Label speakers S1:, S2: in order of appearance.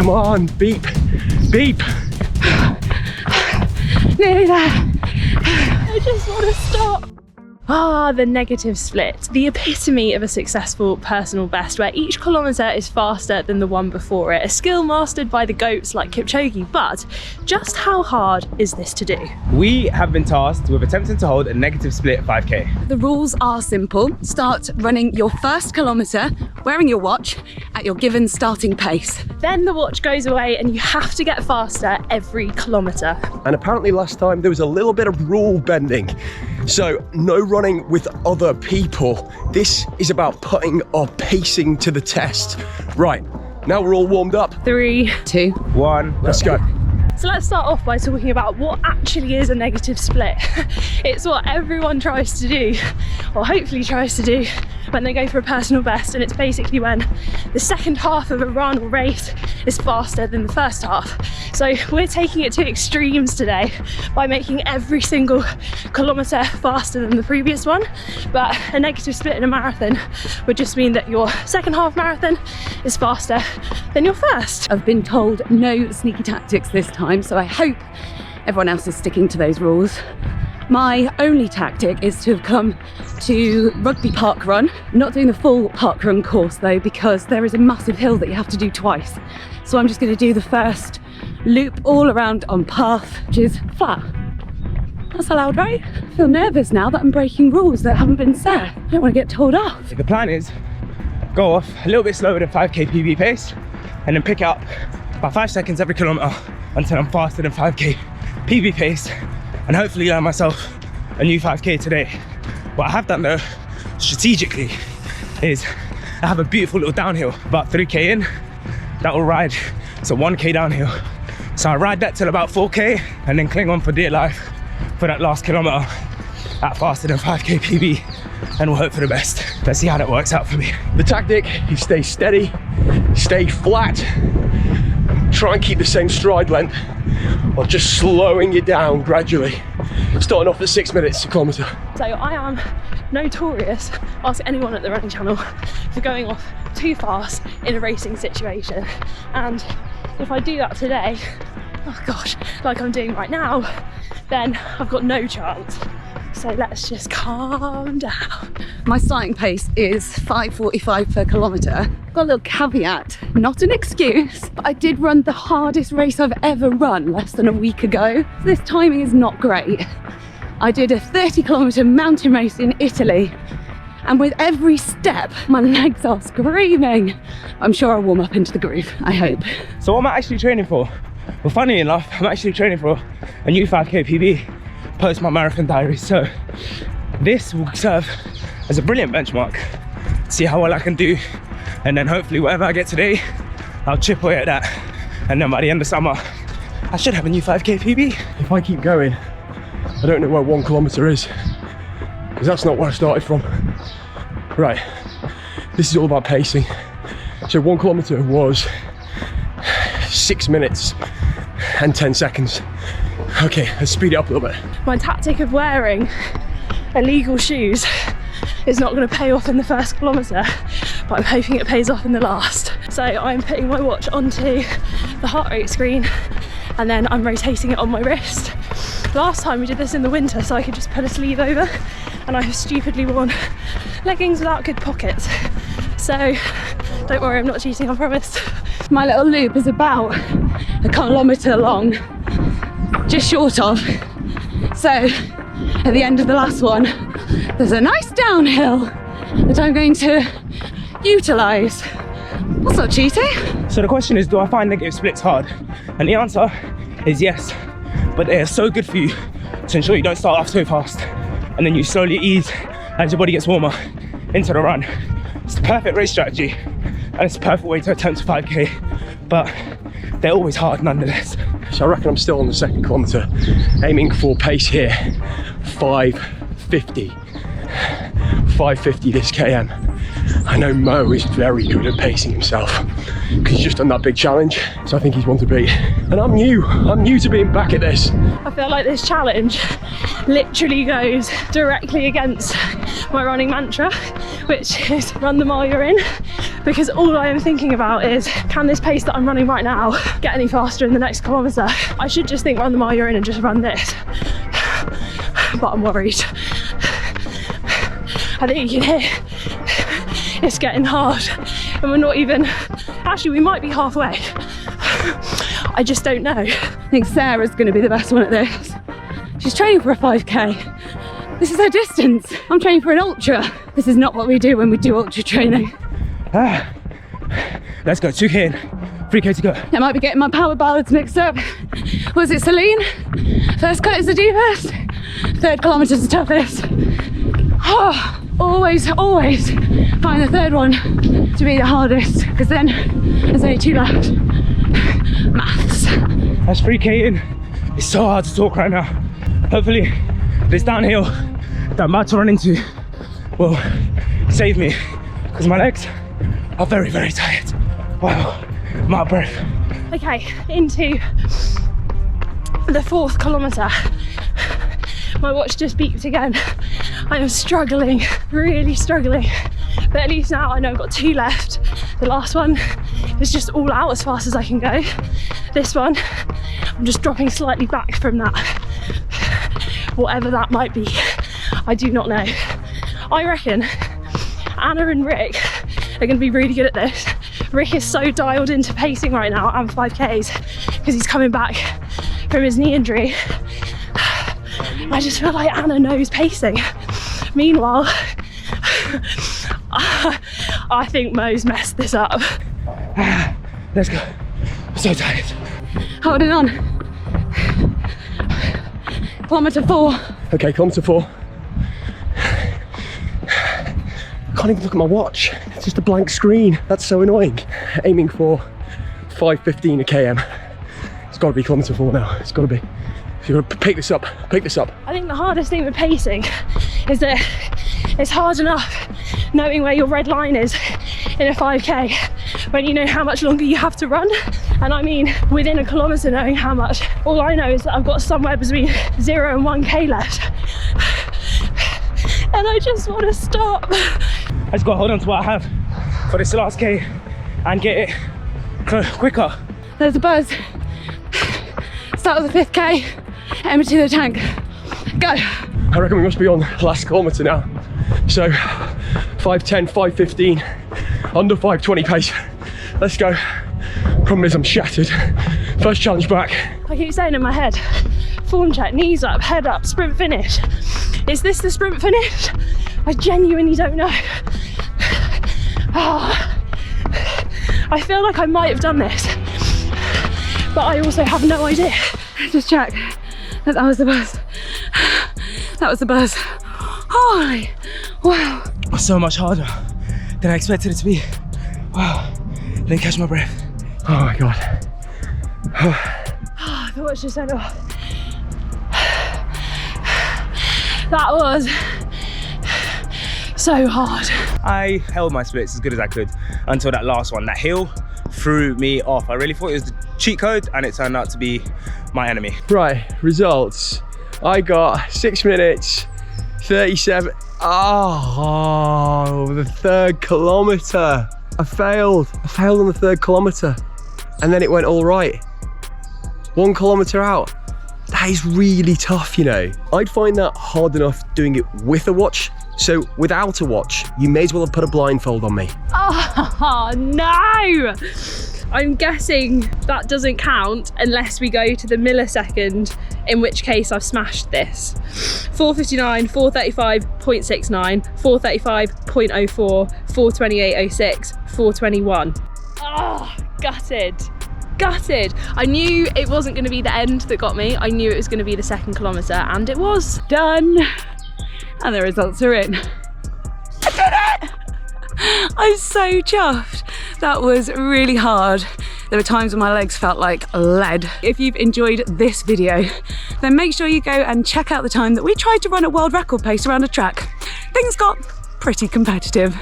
S1: Come on, beep, beep.
S2: Nearly there. I just want to stop. The negative split, the epitome of a successful personal best, where each kilometre is faster than the one before it. A skill mastered by the goats like Kipchoge, but just how hard is this to do?
S3: We have been tasked with attempting to hold a negative split 5K.
S4: The rules are simple. Start running your first kilometre, wearing your watch at your given starting pace.
S2: Then the watch goes away and you have to get faster every kilometre.
S1: And apparently last time there was a little bit of rule bending. So no running with other people. This is about putting our pacing to the test. Right, now we're all warmed up.
S2: 3,
S4: 2,
S3: 1,
S1: let's go.
S2: So let's start off by talking about what actually is a negative split. It's what everyone tries to do, or hopefully tries to do, when they go for a personal best, and it's basically when the second half of a run or race is faster than the first half. So we're taking it to extremes today by making every single kilometre faster than the previous one, but a negative split in a marathon would just mean that your second half marathon is faster than your first.
S4: I've been told no sneaky tactics this time, so I hope everyone else is sticking to those rules. My only tactic is to have come to Rugby Park Run. I'm not doing the full park run course though, because there is a massive hill that you have to do twice. So I'm just going to do the first loop all around on path, which is flat. That's allowed, right? I feel nervous now that I'm breaking rules that haven't been set. I don't want to get told off.
S3: The plan is go off a little bit slower than 5K PB pace, and then pick it up about 5 seconds every kilometre until I'm faster than 5K PB pace, and hopefully land myself a new 5K today. What I have done though, strategically, is I have a beautiful little downhill, about 3K in, that will ride, so 1K downhill. So I ride that till about 4K and then cling on for dear life for that last kilometre at faster than 5K PB, and we'll hope for the best. Let's see how that works out for me.
S1: The tactic is stay steady, stay flat, try and keep the same stride length, or just slowing it down gradually. Starting off at 6 minutes a kilometre.
S2: So I am notorious, ask anyone at the running channel, for going off too fast in a racing situation. And if I do that today, oh gosh, like I'm doing right now, then I've got no chance. So let's just calm down.
S4: My starting pace is 5:45 per kilometre. Got a little caveat, not an excuse, but I did run the hardest race I've ever run less than a week ago. So this timing is not great. I did a 30-kilometre mountain race in Italy, and with every step, my legs are screaming. I'm sure I'll warm up into the groove, I hope.
S3: So what am I actually training for? Well, funny enough, I'm actually training for a new 5K PB post my marathon diary. So this will serve as a brilliant benchmark, see how well I can do, and then hopefully whatever I get today, I'll chip away at that, and then by the end of summer I should have a new 5K PB.
S1: If I keep going, I don't know where 1 kilometre is, because that's not where I started from. Right, this is all about pacing. So 1 kilometre was 6 minutes and 10 seconds. Okay, let's speed it up a little bit.
S2: My tactic of wearing illegal shoes is not going to pay off in the first kilometre, but I'm hoping it pays off in the last. So I'm putting my watch onto the heart rate screen, and then I'm rotating it on my wrist. Last time we did this in the winter, so I could just put a sleeve over, and I have stupidly worn leggings without good pockets. So don't worry, I'm not cheating, I promise.
S4: My little loop is about a kilometre long, just short of. So at the end of the last one, there's a nice downhill that I'm going to utilise. That's not cheating.
S3: So the question is, do I find negative splits hard? And the answer is yes, but they are so good for you to ensure you don't start off so fast and then you slowly ease as your body gets warmer into the run. It's the perfect race strategy, and it's the perfect way to attempt a 5K, but they're always hard nonetheless.
S1: So I reckon I'm still on the second kilometre, aiming for pace here, 5:50. 5:50 this km. I know Mo is very good at pacing himself, because he's just done that big challenge, so I think he's one to beat. And I'm new to being back at this.
S2: I feel like this challenge literally goes directly against my running mantra, which is run the mile you're in, because all I am thinking about is, can this pace that I'm running right now get any faster in the next kilometre? I should just think run the mile you're in and just run this, but I'm worried. I think you can hear it's getting hard and we're not even, actually we might be halfway. I just don't know.
S4: I think Sarah's going to be the best one at this. She's training for a 5k. This is her distance. I'm training for an ultra. This is not what we do when we do ultra training.
S3: Let's go, 2k in, 3k to go.
S4: I might be getting my power ballads mixed up. Was it Celine? First cut is the deepest, 3rd kilometre is the toughest. Oh, always find the 3rd one to be the hardest, because then there's only 2 left. Maths.
S3: That's 3k in. It's so hard to talk right now. Hopefully this downhill that I'm about to run into will save me, because my legs are very, very tired. Wow, I'm out of breath.
S2: Okay, into the 4th kilometre. My watch just beeped again. I am struggling, really struggling. But at least now I know I've got 2 left. The last one is just all out as fast as I can go. This one, I'm just dropping slightly back from that. Whatever that might be, I do not know. I reckon Anna and Rick are going to be really good at this. Rick is so dialed into pacing right now and 5Ks because he's coming back from his knee injury. I just feel like Anna knows pacing. Meanwhile, I think Mo's messed this up.
S3: Let's go. I'm so tired.
S4: Holding on. Kilometre 4.
S1: Okay, kilometre 4. Can't even look at my watch. It's just a blank screen. That's so annoying. Aiming for 5:15 a km. It's got to be kilometre 4 now. It's got to be. So you've got to pick this up. Pick this up.
S2: I think the hardest thing with pacing is that it's hard enough knowing where your red line is in a 5k when you know how much longer you have to run. And I mean within a kilometre knowing how much. All I know is that I've got somewhere between 0 and 1k left. And I just want to stop.
S3: I just got to hold on to what I have for this last k and get it quicker.
S4: There's a buzz. Start with the 5k, empty the tank. Go.
S1: I reckon we must be on the last kilometre now. So 5:10, 5:15, under 5:20 pace. Let's go. Problem is I'm shattered. First challenge back.
S2: I keep saying in my head, form check, knees up, head up, sprint finish. Is this the sprint finish? I genuinely don't know. I feel like I might have done this, but I also have no idea.
S4: Just check. That was the buzz. That was the buzz. Holy, wow.
S3: So much harder than I expected it to be. Wow, didn't catch my breath.
S1: Oh my God.
S2: The watch just went off. That was so hard.
S3: I held my splits as good as I could until that last one. That hill threw me off. I really thought it was the cheat code and it turned out to be my enemy.
S1: Right, results. I got 6 minutes, 37. Oh, the 3rd kilometre. I failed on the 3rd kilometre. And then it went all right. 1 kilometre out. That is really tough, you know. I'd find that hard enough doing it with a watch. So without a watch, you may as well have put a blindfold on me.
S2: Oh no! I'm guessing that doesn't count unless we go to the millisecond, in which case I've smashed this. 4:59, 4:35.69, 4:35.04, 4:28.06, 4:21. Oh, gutted. Gutted. I knew it wasn't going to be the end that got me. I knew it was going to be the 2nd kilometre, and it was.
S4: Done. And the results are in. I did it! I'm so chuffed. That was really hard. There were times when my legs felt like lead. If you've enjoyed this video, then make sure you go and check out the time that we tried to run a world record pace around a track. Things got pretty competitive.